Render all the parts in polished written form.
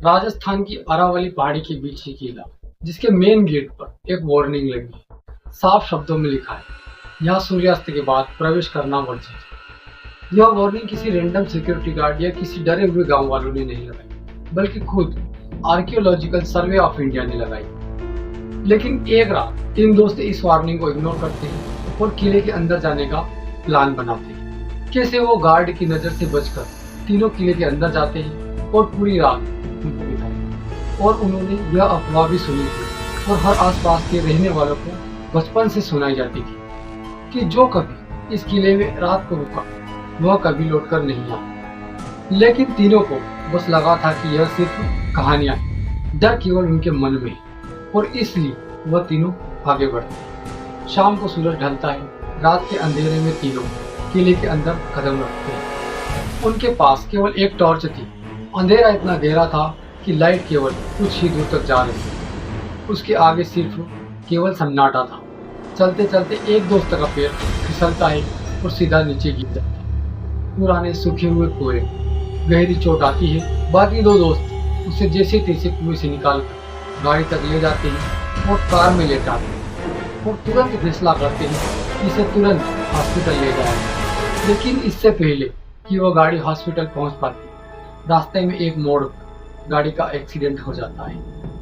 राजस्थान की अरावली पहाड़ी के बीच ही किला, जिसके मेन गेट पर एक वार्निंग लगी है। साफ शब्दों में लिखा है, यहाँ सूर्यास्त के बाद प्रवेश करना वर्जित है। यह वार्निंग किसी रैंडम सिक्योरिटी गार्ड या किसी डरे हुए गांव वालों ने नहीं लगाई, बल्कि खुद आर्कियोलॉजिकल सर्वे ऑफ इंडिया ने लगाई। लेकिन एक रात तीन दोस्त इस वार्निंग को इग्नोर करते हैं और किले के अंदर जाने का प्लान बनाते हैं। कैसे वो गार्ड की नजर से बचकर तीनों किले के अंदर जाते हैं और पूरी रात उनको बिताई। और उन्होंने यह अफवाह भी सुनी थी और हर आसपास के रहने वालों को बचपन से सुनाई जाती थी कि जो कभी इस किले में रात को रुका वह कभी लौटकर नहीं आया। लेकिन तीनों को बस लगा था कि यह सिर्फ कहानियां हैं, डर केवल उनके मन में है और इसलिए वह तीनों आगे बढ़ते हैं। शाम को सूरज ढलता है। रात के अंधेरे में तीनों किले के अंदर कदम रखते हैं। उनके पास केवल एक टॉर्च थी। अंधेरा इतना गहरा था कि लाइट केवल कुछ ही दूर तक जा रही थी। उसके आगे सिर्फ केवल सन्नाटा था। चलते चलते एक दोस्त का पैर फिसलता है और सीधा नीचे गिर जाता है। पुराने सूखे हुए कुएं, गहरी चोट आती है। बाकी दो दोस्त उसे जैसे तैसे कुएं से निकाल कर गाड़ी तक ले जाते हैं और कार में लेटाते हैं और तुरंत फैसला करते हैं कि इसे तुरंत हॉस्पिटल ले जाए। लेकिन इससे पहले कि वह गाड़ी हॉस्पिटल पहुंच पाती, रास्ते में एक मोड़ पर गाड़ी का एक्सीडेंट हो जाता है।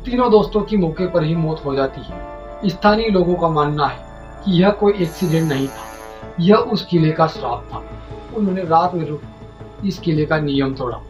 तीनों दोस्तों की मौके पर ही मौत हो जाती है। स्थानीय लोगों का मानना है कि यह कोई एक्सीडेंट नहीं था, यह उस किले का श्राप था। उन्होंने रात में रुक इस किले का नियम तोड़ा।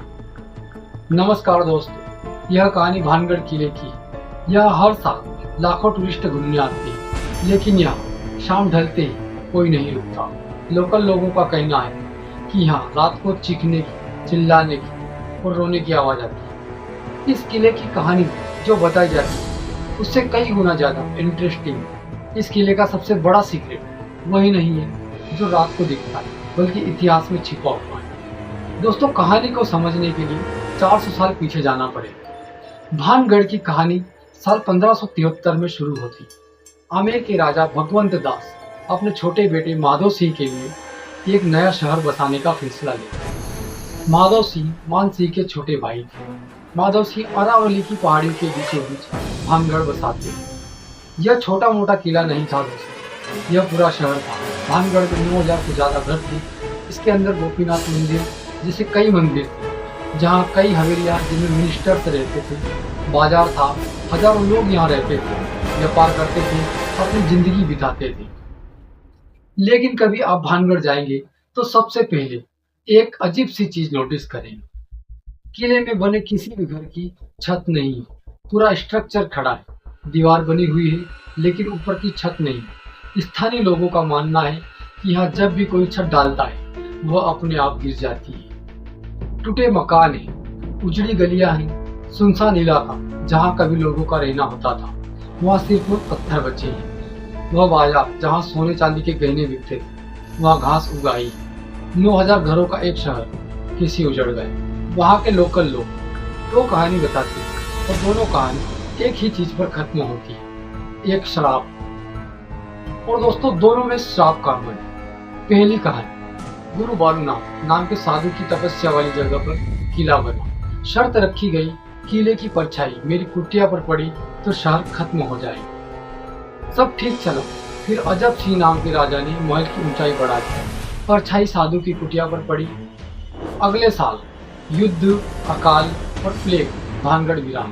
नमस्कार दोस्तों, यह कहानी भानगढ़ किले की है। यह हर साल लाखों टूरिस्ट घूमने आते हैं, लेकिन यहाँ शाम ढलते ही कोई नहीं रुकता। लोकल लोगों का कहना है कि यहाँ रात को चीखने की, चिल्लाने की और रोने की आवाज आती है। इस किले की कहानी जो बताई जाती है उससे कई गुना ज्यादा इंटरेस्टिंग है। इस किले का सबसे बड़ा सीक्रेट वही नहीं है जो रात को दिखता है, बल्कि इतिहास में छिपा हुआ है। दोस्तों, कहानी को समझने के लिए 400 साल पीछे जाना पड़ेगा। भानगढ़ की कहानी साल 1573 में शुरू होती। आमेर के राजा भगवंत दास अपने छोटे बेटे माधव सिंह के लिए एक नया शहर बसाने का फैसला लेते। माधव सिंह मान सिंह के छोटे भाई थे। माधव सिंह अरावली की पहाड़ियों के बीचों बीच भानगढ़ बसाते। यह छोटा मोटा किला नहीं था दोस्तों, यह पूरा शहर था। भानगढ़ में 9000 से ज्यादा घर थे। इसके अंदर गोपीनाथ मंदिर जैसे कई मंदिर थे, जहाँ कई हवेलियाँ जिनमें मिनिस्टर्स रहते थे। बाजार था, हजारों लोग यहाँ रहते थे, व्यापार करते थे, अपनी जिंदगी बिताते थे। लेकिन कभी आप भानगढ़ जाएंगे तो सबसे पहले एक अजीब सी चीज नोटिस करेंगे। किले में बने किसी भी घर की छत नहीं है। पूरा स्ट्रक्चर खड़ा है, दीवार बनी हुई है, लेकिन ऊपर की छत नहीं है। स्थानीय लोगों का मानना है कि यहाँ जब भी कोई छत डालता है वह अपने आप गिर जाती है। टूटे मकान है, उजड़ी गलियां हैं, सुनसान इलाका जहाँ कभी लोगों का रहना होता था, वहाँ सिर्फ पत्थर बचे हैं। वह बाजार जहाँ सोने चांदी के गहने बिकते थे, वहाँ घास उगाई। 9000 घरों का एक शहर किसी उजड़ गए। वहाँ के लोकल लोग दो कहानी बताते हैं और दोनों कहानी एक ही चीज पर खत्म होती है, एक शराब। और दोस्तों, दोनों में श्राप का अमल। पहली कहानी, गुरु बालूनाथ नाम के साधु की तपस्या वाली जगह पर किला बना। शर्त रखी गई, किले की परछाई मेरी कुटिया पर पड़ी तो शहर खत्म हो जाएगा। सब ठीक चला। फिर अजब सिंह नाम के राजा ने महल की ऊंचाई बढ़ा दी। परछाई साधु की कुटिया पर पड़ी। अगले साल युद्ध, अकाल और प्लेग भानगढ़ गिरा।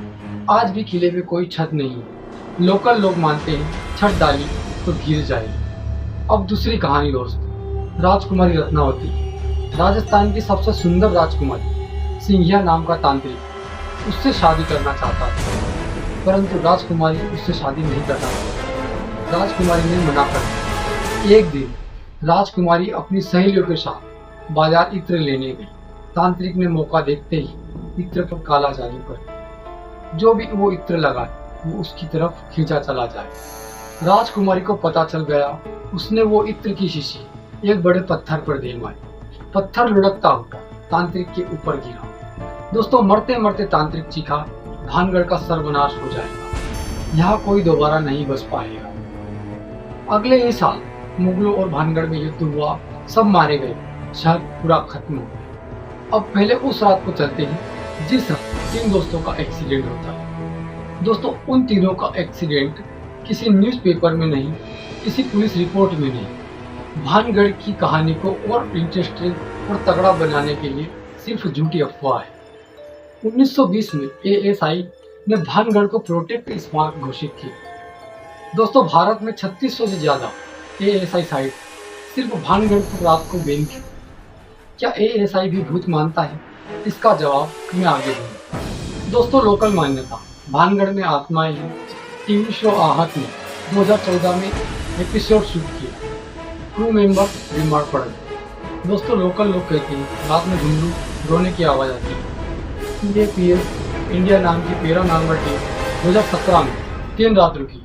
आज भी किले में कोई छत नहीं है। लोकल लोग मानते हैं छत डाली तो गिर जाएगी। अब दूसरी कहानी दोस्तों, राजकुमारी रत्नावती। राजस्थान की सबसे सुंदर राजकुमारी सिंघिया नाम का तांत्रिक उससे शादी करना चाहता था, परंतु राजकुमारी उससे शादी नहीं करना चाहती। राजकुमारी ने मना कर दिया। एक दिन राजकुमारी अपनी सहेलियों के साथ बाजार इत्र लेने गई। तांत्रिक ने मौका देखते ही इत्र पर काला जादू कर जो भी वो इत्र लगाए वो उसकी तरफ खींचा चला जाए। राजकुमारी को पता चल गया। उसने वो इत्र की शीशी एक बड़े पत्थर पर दे मारी। पत्थर लुढ़कता हुआ तांत्रिक के ऊपर गिरा। दोस्तों, मरते मरते तांत्रिक चीखा, भानगढ़ का सर्वनाश हो जाएगा, यहाँ कोई दोबारा नहीं बस पाएगा। अगले ही साल मुगलों और भानगढ़ में युद्ध हुआ। सब मारे गए, शहर पूरा खत्म हो गया। अब पहले उस रात को चलते हैं जिस रात 3 दोस्तों का एक्सीडेंट होता है। दोस्तों उन तीनों का एक्सीडेंट किसी न्यूज़पेपर में नहीं, किसी पुलिस रिपोर्ट में नहीं, भानगढ़ की कहानी को और इंटरेस्टिंग और तगड़ा बनाने के लिए सिर्फ झूठी अफवाह है। 1920 में एएसआई ने भानगढ़ को प्रोटेक्ट स्मारक घोषित किया। दोस्तों भारत में 3600 से ज्यादा एएसआई साइट सिर्फ भानगढ़ पर रात को बैन की। क्या एएसआई भी भूत मानता है? इसका जवाब मैं आगे दूंगा। दोस्तों लोकल मान्यता, भानगढ़ में आत्माएं हैं। टीवी शो आहत ने 2014 में एपिसोड शूट किया। क्रू मेंबर बीमार पड़ गए। दोस्तों लोकल लोग कहते हैं रात में घुंगरू रोने की आवाज़ आती है। सीएपीएफ इंडिया नाम की पैरानॉर्मल टीम 2017 में 3 रात रुकी।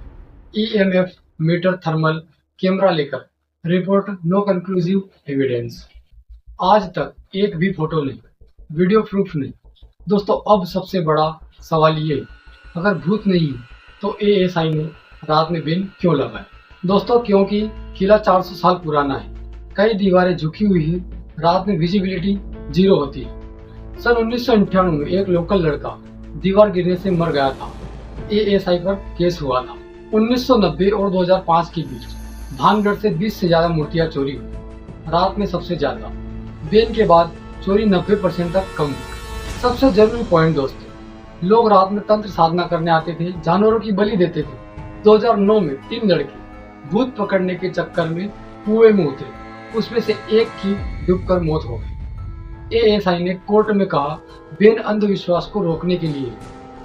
ईएमएफ मीटर थर्मल कैमरा लेकर रिपोर्ट, नो कंक्लूसिव एविडेंस। आज तक एक भी फोटो नहीं, वीडियो प्रूफ नहीं। दोस्तों अब सबसे बड़ा सवाल ये, अगर भूत नहीं है तो एएसआई ने रात में बैन क्यों लगाया? दोस्तों क्योंकि किला 400 साल पुराना है, कई दीवारें झुकी हुई है, रात में विजिबिलिटी 0 होती है। सन 1998 में एक लोकल लड़का दीवार गिरने से मर गया था। एएसआई पर केस हुआ था। 1990 और 2005 के बीच भानगढ़ से 20 से ज्यादा मूर्तियां चोरी हुई, रात में सबसे ज्यादा। बैन के बाद चोरी 90% तक कम हुई। सबसे जरूरी पॉइंट दोस्तों, लोग रात में तंत्र साधना करने आते थे, जानवरों की बलि देते थे। 2009 में 3 लड़के भूत पकड़ने के चक्कर में कुएं में उतरे, उसमें से एक की डूबकर मौत हो गई। एएसआई ने कोर्ट में कहा बैन अंधविश्वास को रोकने के लिए,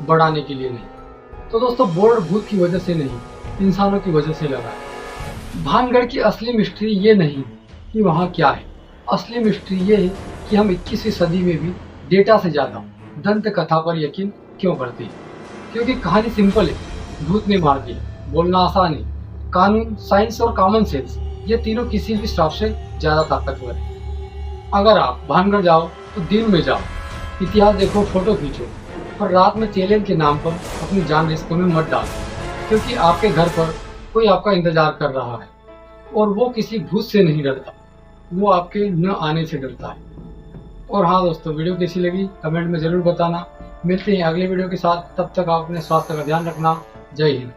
बढ़ाने के लिए नहीं। तो दोस्तों बोर्ड भूत की वजह से नहीं, इंसानों की वजह से लगा है। भानगढ़ की असली मिस्ट्री ये नहीं कि वहाँ क्या है, असली मिस्ट्री ये है कि हम 21वीं सदी में भी डेटा से ज्यादा दंत कथा पर यकीन क्यों करते हैं? क्योंकि कहानी सिंपल है, भूत ने मार दिया, बोलना आसान है। कानून, साइंस और कॉमन सेंस ये तीनों किसी भी स्टाफ से ज्यादा ताकतवर है। अगर आप भानगढ़ जाओ तो दिन में जाओ, इतिहास देखो, फोटो खींचो, पर रात में चैलेंज के नाम पर अपनी जान रिस्क में मत डालो। क्योंकि आपके घर पर कोई आपका इंतजार कर रहा है और वो किसी भूत से नहीं डरता, वो आपके न आने से डरता है। और हाँ दोस्तों, वीडियो कैसी लगी कमेंट में जरूर बताना। मिलते हैं अगले वीडियो के साथ, तब तक आप अपने स्वास्थ्य का ध्यान रखना। जय हिंद।